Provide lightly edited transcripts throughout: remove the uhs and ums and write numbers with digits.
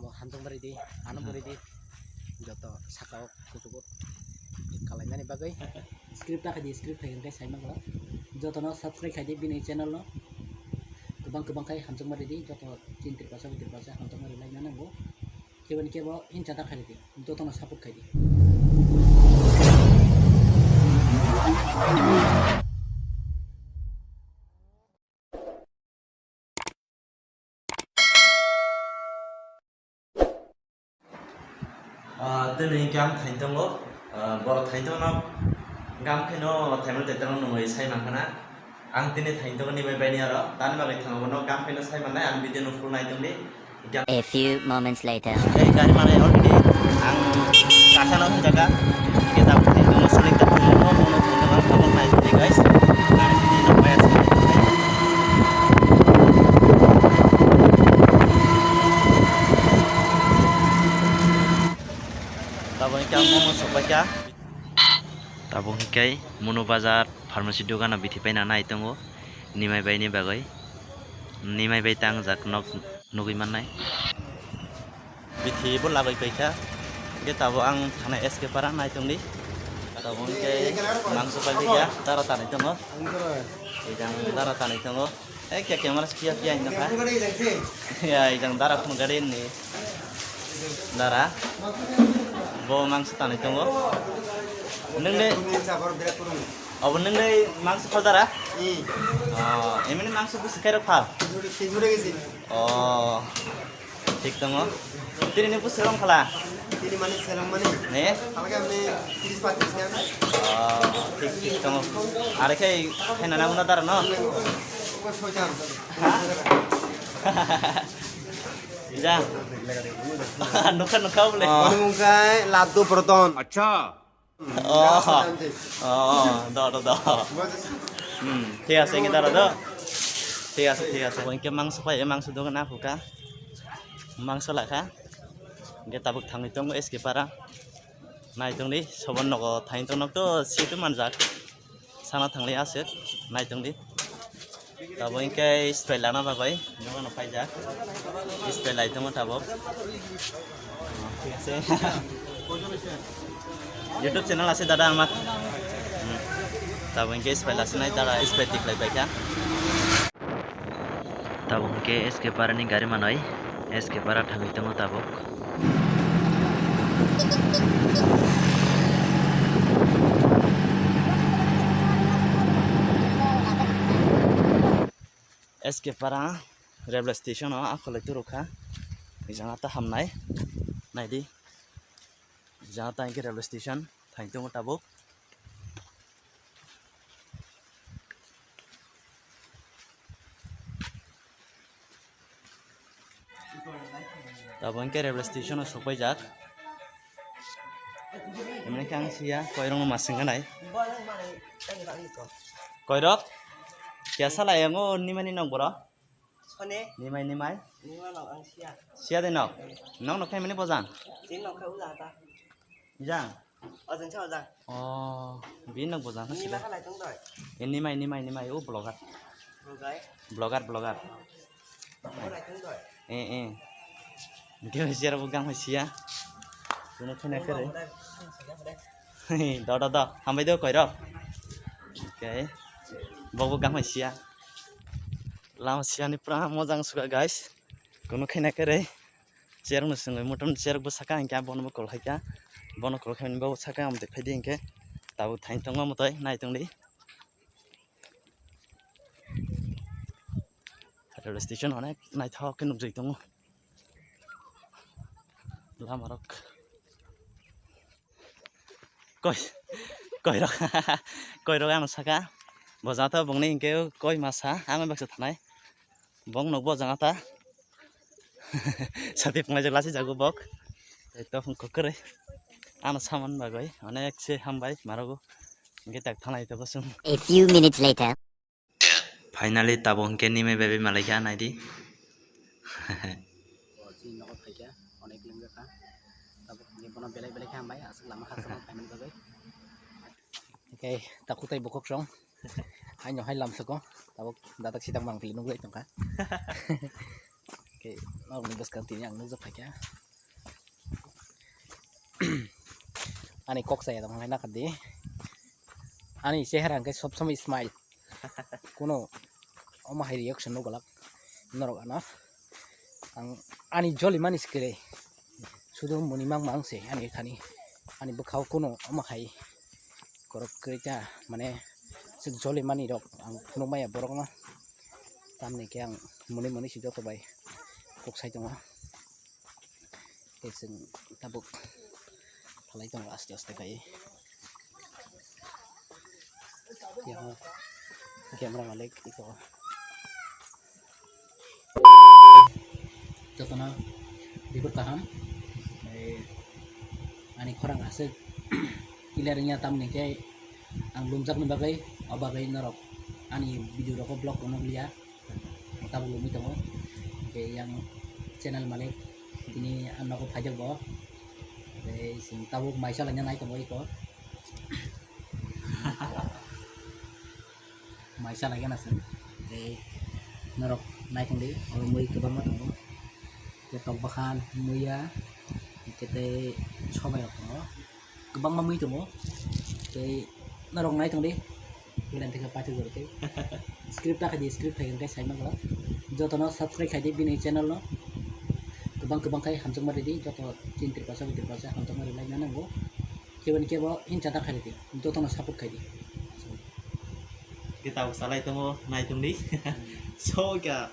mo hantung bari di anu bari di joto sakau kusukut kalainya nih bagai script tak di script kayak guys saya mah joto no subscribe kayak di bini channel lo kebang kayak hantung bari di joto cintir pasal hantung bari lain mana bo keban kebo hinca tak kayak di joto no support kayak di Tini gam thain tongo bor thain tongo gam pheno thaimel tetang no moi sai mangkana ang tini thain tongo ni bai bai ni aro tan bagai thango no gam pheno sai manai ang video no full nai tongni. A few moments later. Ei gari manai already ang kasa no jaga kita thain tongo sulit tak pheno no mono thain tongo kabel nai tongni guys. Ang tini no bai sai. Tabung ikan momo sopaika. Tabung ikai mono bazar pharmacy dogana bithi paina nai tongo nimai bai ni bagai nimai bai tang jak nok nugui mannai bithi bo labai paika ge tabo ang thana SK para nai tongni tabung ikai mangso paika tara tanai tongo ijang tara tanai tongo kya camera spia ina ka ya ijang dara khun gari ni dara bo mangso tanai tongo nengde अब नंगे मांस फलदारा एमने मांस बुस खाइर फाल ठीक दङ तिनी ने बुस रंग खाला तिनी माने सेरम माने ने खालगा माने 30 35 ने ठीक दङ आरे खाइ खाइना नामुना दारा न जा नुखा बोले मुंगाय लादू प्रतन अच्छा ঠিক আছে কি দাদা দাও ঠিক আছে বইকে মাংস পাই মাংস দোকান আফুকা মাংস লাখা গে তাবুক থাংনি তং এসকে পারা নাই তংনি সবন নগ থাইন তং নক তো সিটু মানজাক সানা থাংলি আছে নাই তংনি তাবো ইনকে স্প্রে লানা বাবাই নগন ফাইজা স্প্রে লাই তং তাবো ঠিক আছে YouTube channel আছে দাদা আমার তাবো ইনকে স্প্রে লাসে নাই দাদা স্প্রে টিকলাই বাইকা তাবো ইনকে এসকে পারানি গাড়ি মানয় এসকে পারা থামি তং তাবো एसके पारा रेलवे स्टेशन आखले तो रखा जहाँ ता हमनाय नाइदी जहाँ ता इनके रेलवे स्टेशन थाई तो ताबो ताबो इनके रेलवे स्टेशन सफाई जाक एमने कांग सिया कोइरंग मासिंगा नाय कोइरक क्या साला यांगो निमानि नंग बरा सने निमाय निमा नक आं सिया सिया दे नक नंग नखाय माने बजान जिन नक खाउ जाता जा अजन छ जा बि नक बजान निमा खालाय तंग दय ए निमाय ओ ब्लॉगर रुगाय ब्लॉगर खालाय तंग दय ए के सिया बो गांग सिया कुनो खना करे दा हामबाय दो कइर ओके बाबू गांग सिया लामा सियानि पुरा मोजां सुगा गाइस कुनो खैना करे चेयर न संग मोटम चेयर बो साका इनका बनबो कल हाइका बन कल खाइन बो साका हम देखाइ दे इनके ताबो थाइन तंग मतय नाय तंगदि रेलवे स्टेशन अनेक नायथाव के नुजै दङ लामा रक कइर आं साका बजाता बंगनि इनके कय मासा आंग बाक्सा थानाय बंग नक बजाता साथि फंगाय जगलासि जागो बक तो फंग करे आना सामान बागै अनेक से हामबाय मारगो इनके ताक थानाय तो बसुम A few minutes later. Finally Tabo इनके निमे बेबी मालाइका नायदि अनेक लेंगा तब ini bono belai-belai hambai asal lama khasana payment bagai okay takutai bokok song hai nyo hai lam sako tabok datak sitang mang pili nunggu itu kan kayak mau nugas gantinya ang nuzak ya ani kok saya dong enak deh ani seherang kayak sob sama smile kuno oma hai reaction no galak norok ana ang ani joli manis kere sudah munimang mangse ani khani ani bekau kuno oma hai korok kerja mana sing joli mani dok ang kuno maya borok na tamne ke ang muni si joto bai kok sai dong sing tabuk halai dong aste kai yang camera malik itu jotona bibur kaham ani korang asik ilarinya tamne ke ang lumjak ni bagai narok ani video roko blog kono liya tabuk lumi to ke yang channel malik ini anak ko pajak bo sing tabuk maisa lanya naik ko iko maisa lagi nasi narok naik ndi orang mui ke bama to ke tong bahan muya kita coba ya ko ke bang mamui to mo ke narok naik ndi bulan 3 4 gorte script ta kadi script hay guys hay magala jotono subscribe kadi bini channel no kebang kai hamjung mari di joto cintir pasang hamjung mari lai nana go kebo hinca ta khari di jotono support kai di kita salah itu mau naik tuh nih so क्या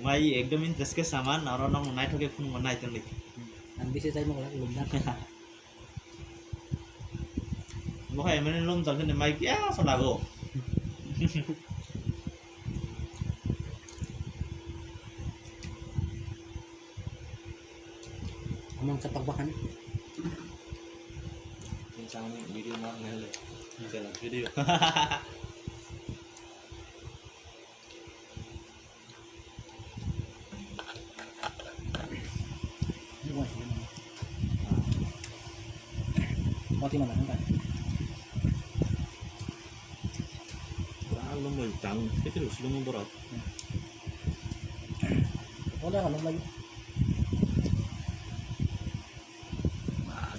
mai एकदम interest के सामान और नong naik थोके phun mau naik tuh nih an bisi sai magala lumna mau kayak mana lum jangan nih mai ya salah go amang cetak bahan sang video mau ngel jalan video mati mana kan lu mau jang itu lu mau berat udah kan lagi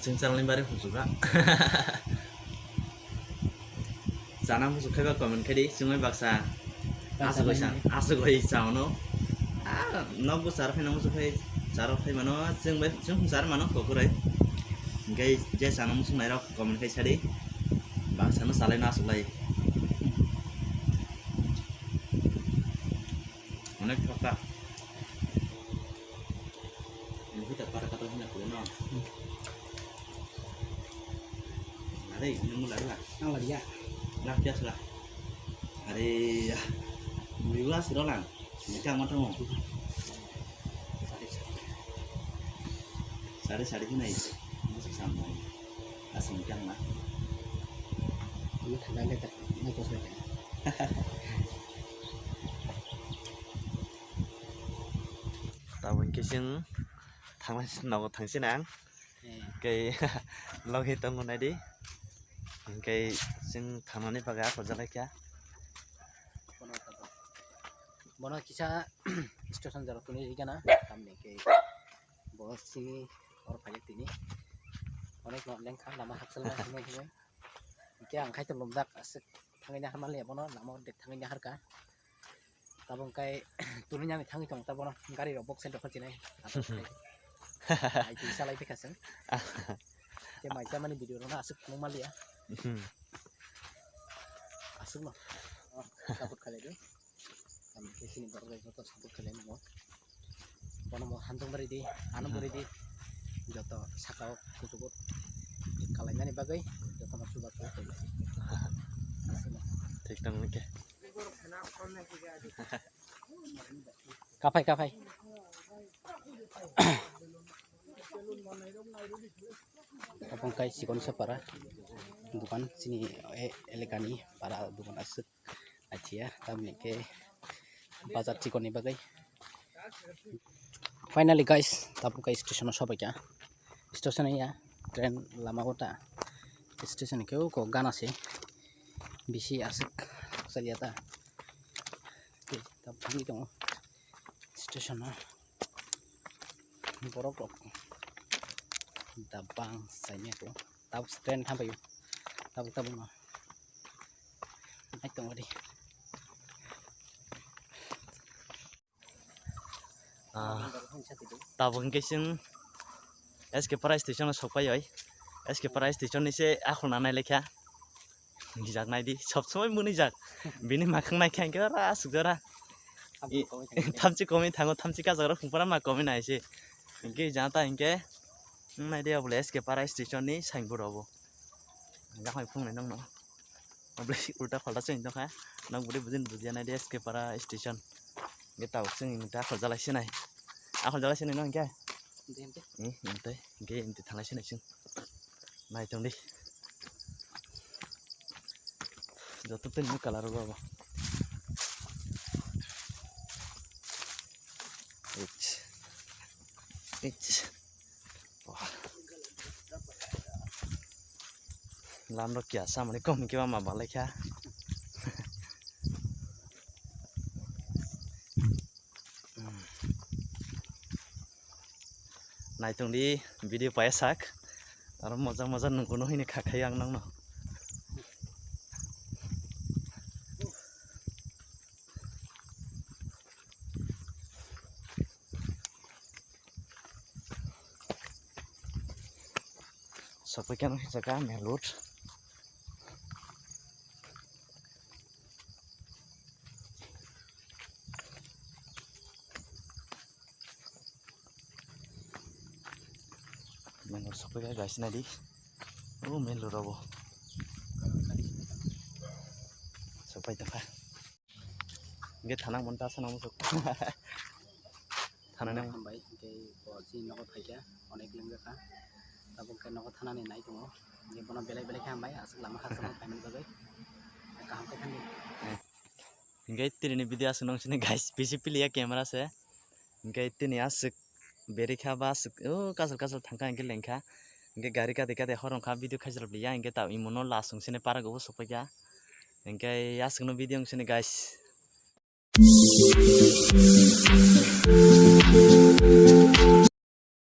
channel ini baru juga sana musuh kayak komen kedi sungai baksa asu goi chawno nok busar phai musuh phai charo phai mano jung sar mano kokurai ngai je sana musuh nai rok komen kai sadi baksa no salai na sulai onek fakta ini kita para kata punya kuno đây nhưng lại là ang lagi ya lắc chết là ở đây nhiều lắm đó là những trang mắt không sari thế này nó sẽ làm này là sinh trang mà ini kadang kita naik kos lagi tao mình cái xin thằng xin án cái lâu khi tao này đi cái xin thằng này bagai apa jalan kya bono kisah station jarak tuni juga na kami ke bos si orang pajak ini onek no lengkap nama hasil ini ini ke angkai tu lumdak asik tanginya hamal ya bono nama dek tanginya harga tabung kai turunnya mi tangi tong tabono gari robok sen dokol cina itu bisa lagi kaseng ke macam mana video rona asik normal ya asik no sabut kali itu kami ke sini baru guys foto sabut kalian mau kono mau hantung beri di anu beri di joto sakau kusukut kalian ini bagai joto masuk batu asik no ठीक तंग के kapai Kapong kai sikon separa dukan sini elekani para dukan asik aja kami ke bazar cikon ini bagai finally guys tapung kai station sobai ya station ya tren lama kota station ke ko gana sih bisi asik saya lihat tapung itu station borok rok dabang saimnya ko tab stand tham bayu tab no ai tong đi tabung kesin SK Para station sokpai oi SK Para station ni se akhona nai lekha gijak nai di sob somoi muni jak bini makhang nai khan ra sugara thamchi komi thango thamchi ka jara khungpara ma komi nai se inke jata inke nai dia bole SK Para station ni signboard obo gahai phung nai nang no oble ulta falta sing dong ha nang budi bujin bujian nai dia SK Para station ge taw sing ta khojala sinai khojala sinai nang ke nanti ge inti thangai sinai sing nai tong di joto ten ni color baba ich lam ro kya samne kom ke ma balai kha nai tong di video pa sak aro moja moja nungkono hine khakai ang nang no sampai kan jaga melut melut sampai guys nadi oh melut robo sampai dah nggak tanang mentah sana masuk tanahnya baik ke posisi nokot aja onek lembek kan tabung ke nokot tanah ni naik tuh ini pernah belai-belai kan baik asal lama khasnya payment bagai kaham ke kan nggak itu ini video asunong sini guys basically ya kamera se nggak itu nih asik beri khaba asik oh kasar thangka nggak lengka nggak gari ka deka de horong kha video khajal beli ya nggak tahu imono lasung sini para gobo sopai ya nggak asik no video sini guys